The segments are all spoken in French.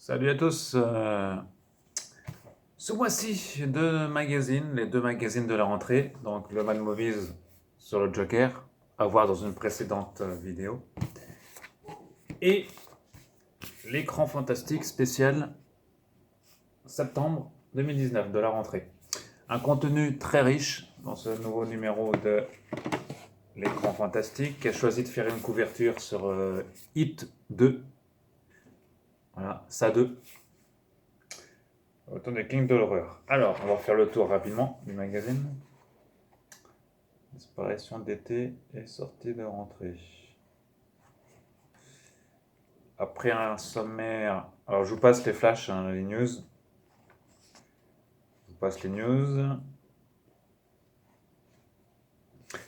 Salut à tous. Ce mois-ci, deux magazines, les deux magazines de la rentrée. Donc le Mad Movies sur le Joker, à voir dans une précédente vidéo. Et l'écran fantastique spécial septembre 2019 de la rentrée. Un contenu très riche dans ce nouveau numéro de l'écran fantastique qui a choisi de faire une couverture sur Hit 2. Voilà, ça 2. Autant de King de l'horreur. Alors, on va faire le tour rapidement du magazine. Disparition d'été et sortie de rentrée. Après un sommaire. Alors, je vous passe les flashs, hein, les news. Je vous passe les news.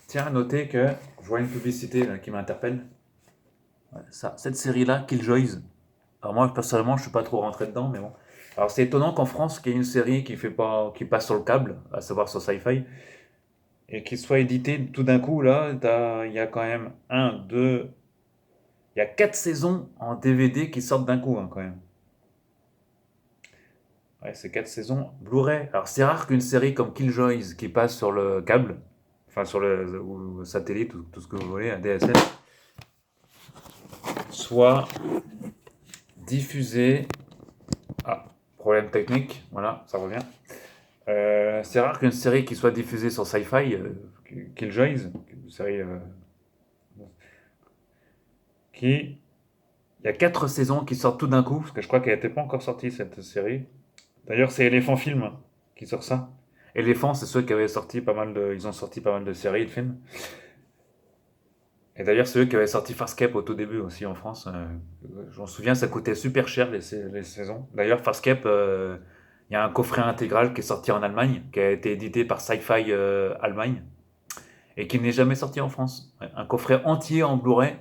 Tiens, à noter que je vois une publicité là, qui m'interpelle. Ouais, ça, cette série-là, Killjoys. Alors, moi, personnellement, je ne suis pas trop rentré dedans, mais bon. Alors, c'est étonnant qu'en France, qu'il y ait une série qui passe sur le câble, à savoir sur Sci-Fi, et qui soit éditée tout d'un coup, là, il y a quand même il y a 4 saisons en DVD qui sortent d'un coup, hein, quand même. Ouais, c'est 4 saisons Blu-ray. Alors, c'est rare qu'une série comme Killjoys qui passe sur le câble, enfin sur le satellite ou tout ce que vous voulez, un DSL, soit diffusée. Ah, problème technique, voilà, ça revient. C'est rare qu'une série qui soit diffusée sur Sci-Fi, Killjoys, une série qui. Il y a 4 saisons qui sortent tout d'un coup, parce que je crois qu'elle n'était pas encore sortie cette série. D'ailleurs, c'est Elephant Film qui sort ça. Elephant, c'est ceux qui avaient sorti pas mal de. Ils ont sorti pas mal de séries, de films. Et d'ailleurs, c'est eux qui avaient sorti Farscape au tout début aussi en France. Je m'en souviens, ça coûtait super cher les saisons. D'ailleurs, Farscape, il y a un coffret intégral qui est sorti en Allemagne, qui a été édité par Sci-Fi Allemagne, et qui n'est jamais sorti en France. Ouais, un coffret entier en Blu-ray.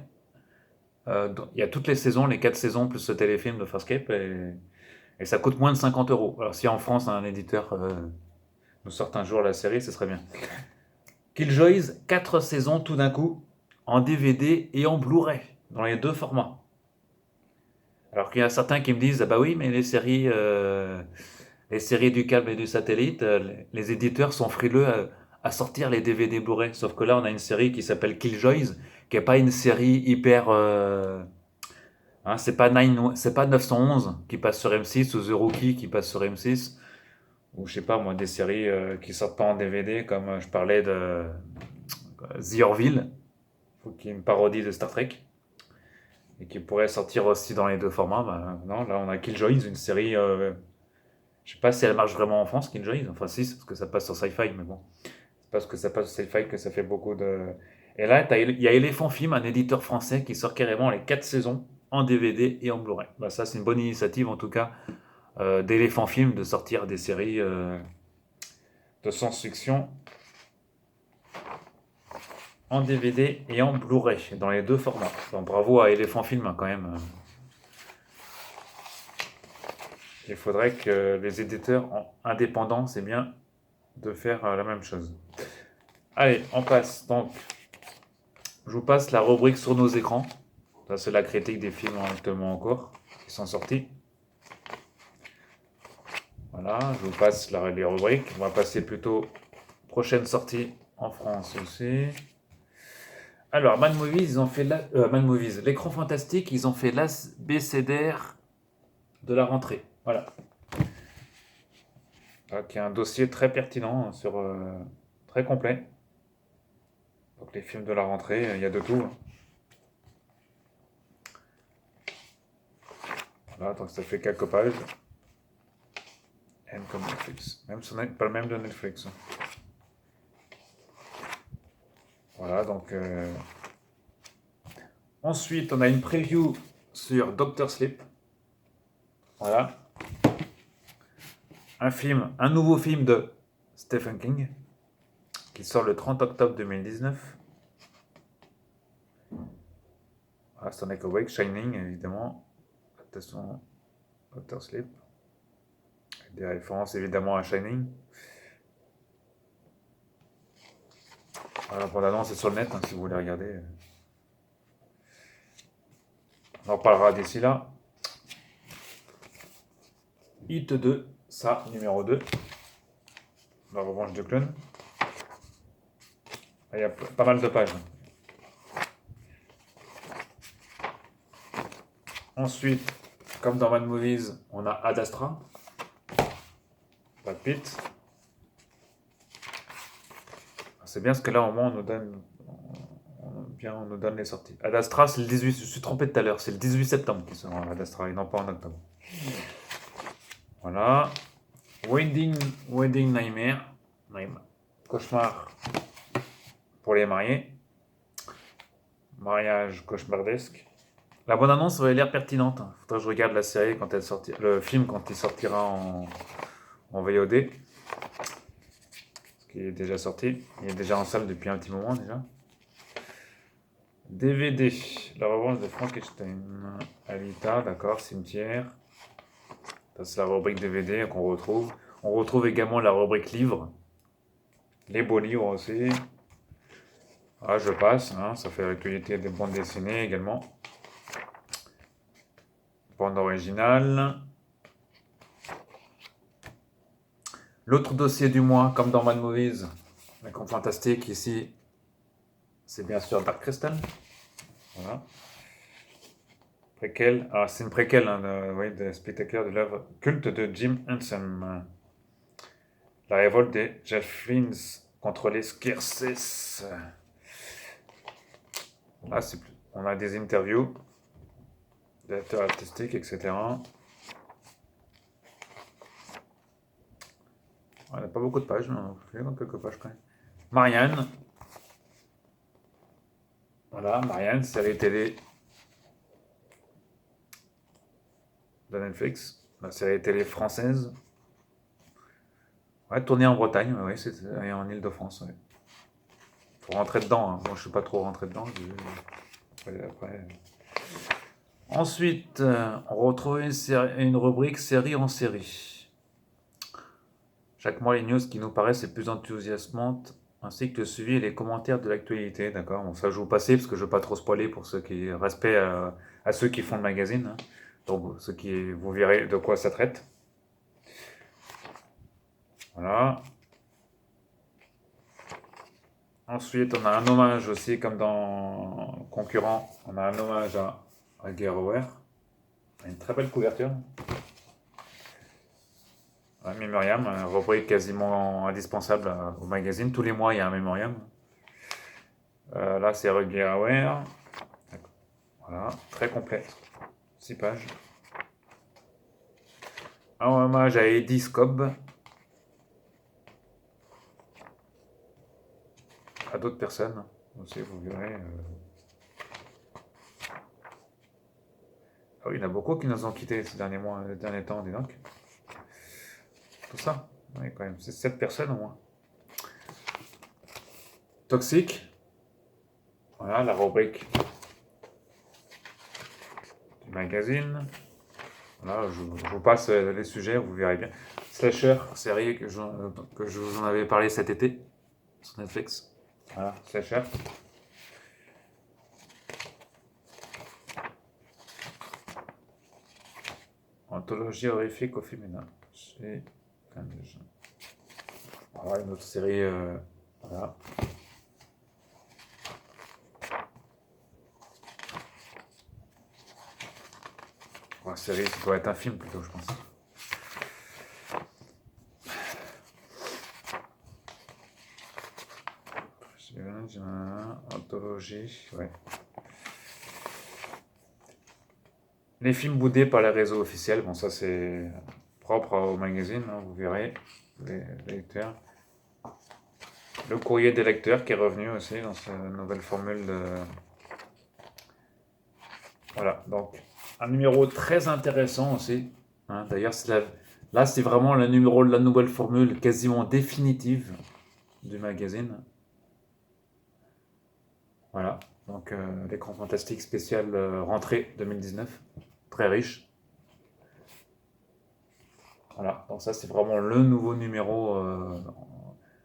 Il y a toutes les saisons, les 4 saisons, plus ce téléfilm de Farscape, et ça coûte moins de 50 euros. Alors, si en France, un éditeur nous sort un jour la série, ce serait bien. Killjoys, 4 saisons tout d'un coup, en DVD et en Blu-ray, dans les deux formats. Alors qu'il y a certains qui me disent, ah bah oui, mais les séries du câble et du satellite, les éditeurs sont frileux à sortir les DVD Blu-ray. Sauf que là, on a une série qui s'appelle Killjoys, qui n'est pas une série hyper... hein, c'est pas 911 qui passe sur M6 ou The Rookie qui passe sur M6, ou je sais pas moi, des séries qui sortent pas en DVD, comme je parlais de The Orville, qui est une parodie de Star Trek, et qui pourrait sortir aussi dans les deux formats. Bah, non, là on a Killjoys, une série. Je sais pas si elle marche vraiment en France, Killjoys. Enfin, si, c'est parce que ça passe sur Sci-Fi, mais bon. C'est parce que ça passe sur Sci-Fi que ça fait beaucoup de. Et là, il y a Elephant Film, un éditeur français, qui sort carrément les 4 saisons en DVD et en Blu-ray. Bah, ça, c'est une bonne initiative, en tout cas, d'Elephant Film, de sortir des séries de science-fiction en DVD et en Blu-ray, dans les deux formats. Donc, bravo à Elephant Film, hein, quand même. Il faudrait que les éditeurs indépendants, c'est bien de faire la même chose. Allez, on passe. Donc, je vous passe la rubrique sur nos écrans. Ça, c'est la critique des films actuellement en cours qui sont sortis. Voilà, je vous passe les rubriques. On va passer plutôt prochaine sortie en France aussi. Alors, Mad Movies, ils ont fait Mad Movies, l'écran fantastique, ils ont fait l'ABCDR de la rentrée. Voilà. Qui est un dossier très pertinent très complet. Donc les films de la rentrée, il y a de tout, hein. Voilà, donc ça fait quelques pages. N comme Netflix. Même sur pas le même de Netflix. Voilà, donc. Ensuite, on a une preview sur Doctor Sleep. Voilà. Un nouveau film de Stephen King, qui sort le 30 octobre 2019. Voilà, Sonic Awake, Shining, évidemment. Adaptation Doctor Sleep. Des références évidemment à Shining. Voilà, pour l'annonce, c'est sur le net, hein, si vous voulez regarder. On en parlera d'ici là. Hit 2, ça, numéro 2. La revanche de clown. Il y a pas mal de pages. Ensuite, comme dans Mad Movies, on a Ad Astra. Brad Pitt. C'est bien parce que là, au moins, on nous donne, on nous donne les sorties. Ad Astra, c'est le 18. Je suis trompé tout à l'heure. C'est le 18 septembre qui sera Ad Astra et non pas en octobre. Voilà. Wedding Nightmare. Cauchemar pour les mariés. Mariage cauchemardesque. La bonne annonce aurait l'air pertinente. Faudrait que je regarde la série quand elle sortira, le film quand il sortira en VOD. Parce qu'il est déjà sorti. Il est déjà en salle depuis un petit moment déjà. DVD. La revanche de Frankenstein. Alita, d'accord, cimetière. Ça, c'est la rubrique DVD qu'on retrouve. On retrouve également la rubrique livres. Les beaux livres aussi. Ah, je passe, hein, ça fait l'actualité des bandes dessinées également. Bande originale. L'autre dossier du mois, comme dans Mad Movies, mais comme fantastique ici, c'est bien sûr Dark Crystal. Voilà. Préquel. Alors, c'est une préquelle hein, de spectaculaire de l'œuvre culte de Jim Henson. La révolte des Gelflings contre les Skirces. Là, on a des interviews d'acteurs artistiques, etc. Il n'y a pas beaucoup de pages, mais il y a quelques pages quand même. Marianne. Voilà, Marianne, série télé de Netflix. La série télé française. Ouais, tournée en Bretagne, ouais, c'est en Ile-de-France. Ouais. Faut rentrer dedans. Hein. Moi, je suis pas trop rentré dedans. Après. Ensuite, on retrouve une rubrique série en série. Chaque mois, les news qui nous paraissent les plus enthousiasmantes, ainsi que le suivi et les commentaires de l'actualité. D'accord. Bon, ça, je vous passer parce que je veux pas trop spoiler pour ceux qui respect à ceux qui font le magazine. Hein. Donc, vous verrez de quoi ça traite. Voilà. Ensuite, on a un hommage aussi, comme dans Concurrent, on a un hommage à Guerrero. Une très belle couverture. Un mémoriam, un rubrique quasiment indispensable au magazine. Tous les mois, il y a un mémoriam. Là, c'est Guerrero. Voilà, très complet. 6 pages. Un hommage à Eddie Scobb. À d'autres personnes aussi, vous verrez. Ah oui, il y en a beaucoup qui nous ont quittés ces derniers mois, ces derniers temps, dis donc. Tout ça, oui, quand même, c'est 7 personnes au moins. Toxique. Voilà, la rubrique du magazine. Voilà, je vous passe les sujets, vous verrez bien. Slasher, série que je vous en avais parlé cet été sur Netflix. Voilà, Slasher. Anthologie horrifique au féminin. Chez Candeja. Voilà, une autre série. Voilà. Une série, ça doit être un film plutôt, je pense. Anthologie, ouais. Les films boudés par les réseaux officiels, bon ça c'est propre au magazine, hein, vous verrez, les lecteurs. Le courrier des lecteurs qui est revenu aussi dans cette nouvelle formule de... Voilà, donc un numéro très intéressant aussi. Hein, d'ailleurs, là c'est vraiment le numéro de la nouvelle formule quasiment définitive du magazine. Voilà, donc l'écran fantastique spécial rentrée 2019, très riche. Voilà, donc ça c'est vraiment le nouveau numéro,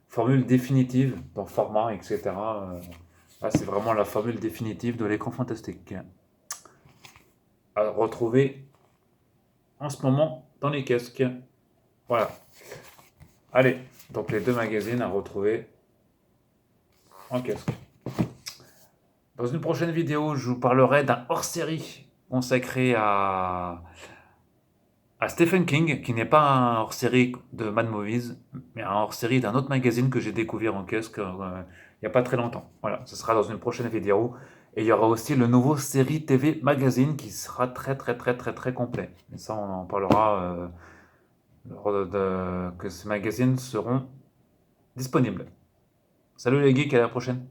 formule définitive dans format, etc. Là c'est vraiment la formule définitive de l'écran fantastique. À retrouver en ce moment dans les kiosques. Voilà. Allez, donc les deux magazines à retrouver en kiosque. Dans une prochaine vidéo, je vous parlerai d'un hors-série consacré à Stephen King, qui n'est pas un hors-série de Mad Movies, mais un hors-série d'un autre magazine que j'ai découvert en kiosque il n'y a pas très longtemps. Voilà, ce sera dans une prochaine vidéo. Et il y aura aussi le nouveau série TV magazine qui sera très très très très très complet. Et ça, on en parlera lors que ces magazines seront disponibles. Salut les geeks, à la prochaine.